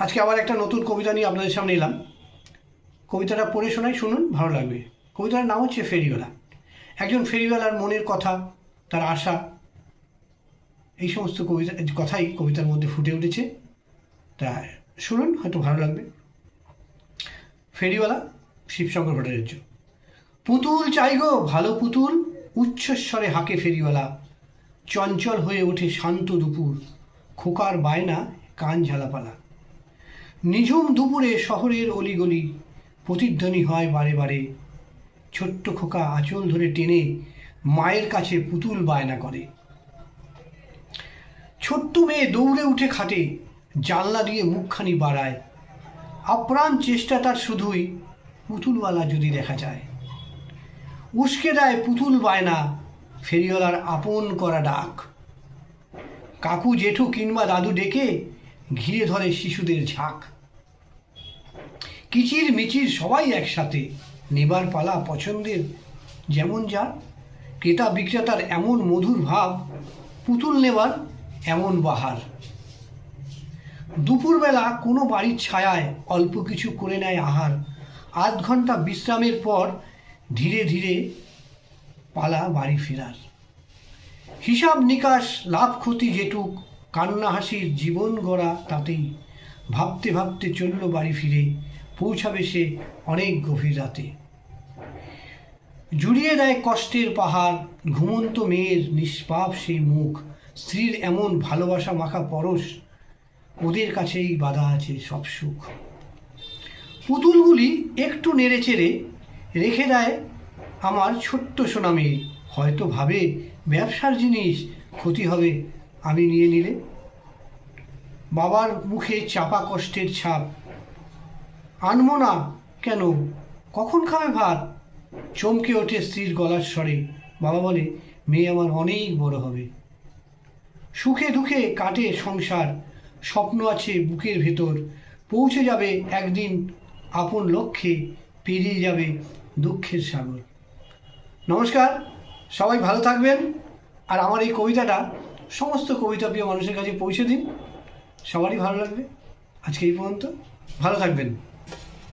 আজকে আবার একটা নতুন কবিতা নিয়ে আপনাদের সামনে এলাম। কবিতাটা পড়ে শোনাই, শুনুন, ভালো লাগবে। কবিতার নাম হচ্ছে ফেরিওয়ালা। একজন ফেরিওয়ালার মনের কথা, তার আশা, এই সমস্ত কথাই কবিতার মধ্যে ফুটে উঠেছে। তা শুনুন, হয়তো ভালো লাগবে। ফেরিওয়ালা, শিবশঙ্কর ভট্টাচার্য। পুতুল চাই গো, ভালো পুতুল, উচ্চস্বরে হাঁকে ফেরিওয়ালা। চঞ্চল হয়ে ওঠে শান্ত দুপুর, খোকার বায়না কান ঝালাপালা। নিঝুম দুপুরে শহরের অলিগলি প্রতিধ্বনি হয় বারে বারে। ছোট্ট খোকা আঁচল ধরে টেনে মায়ের কাছে পুতুল বায়না করে। ছোট্ট মেয়ে দৌড়ে উঠে খাটে, জানলা দিয়ে মুখখানি বাড়ায়। আপ্রাণ চেষ্টা তার শুধুই পুতুলওয়ালা যদি দেখা যায়। উস্কে দেয় পুতুল বায়না, ফেরিওয়ালার আপন করা ডাক। কাকু জেঠু কিংবা দাদু ডেকে ঘিরে ধরে শিশুদের ঝাঁক। কিচির মিচির সবাই একসাথে, নেবার পালা পছন্দের যেমন যার। ক্রেতা বিক্রেতার এমন মধুর ভাব, পুতুল নেবার এমন বাহার। দুপুরবেলা কোনো বাড়ির ছায়ায় অল্প কিছু করে নেয় আহার। আধ ঘন্টা বিশ্রামের পর ধীরে ধীরে পালা বাড়ি ফেরার। হিসাব নিকাশ, লাভ ক্ষতি যেটুক, কান্না হাসির জীবন গড়া তাতেই। ভাবতে ভাবতে চলল বাড়ি ফিরে, পৌঁছাবে সে অনেক গভীর রাতে। জুড়িয়ে দেয় কষ্টের পাহাড়, ঘুমন্ত মেয়ের নিষ্পাপ সেই মুখ। স্ত্রীর এমন ভালোবাসা মাখা পরশ, ওদের কাছেই বাধা আছে সব সুখ। পুতুলগুলি একটু নেড়ে চেড়ে রেখে দেয় আমার ছোট্ট সোনা মেয়ে। হয়তো ভাবে ব্যবসার জিনিস, ক্ষতি হবে আমি নিয়ে নিলে। বাবার মুখে চাপা কষ্টের ছাপ, আনবো না কেন, কখন খাবে ভাত। চমকে ওঠে স্ত্রীর গলার স্বরে। বাবা বলে, মেয়ে আমার অনেক বড় হবে। সুখে দুঃখে কাটে সংসার, স্বপ্ন আছে বুকের ভেতর। পৌঁছে যাবে একদিন আপন লক্ষ্যে, পেরিয়ে যাবে দুঃখের সাগর। নমস্কার, সবাই ভালো থাকবেন। আর আমার এই কবিতাটা সমস্ত কবিতা প্রিয় মানুষের কাছে পৌঁছে দিন, সবারই ভালো লাগবে। আজকে এই পর্যন্ত, ভালো থাকবেন।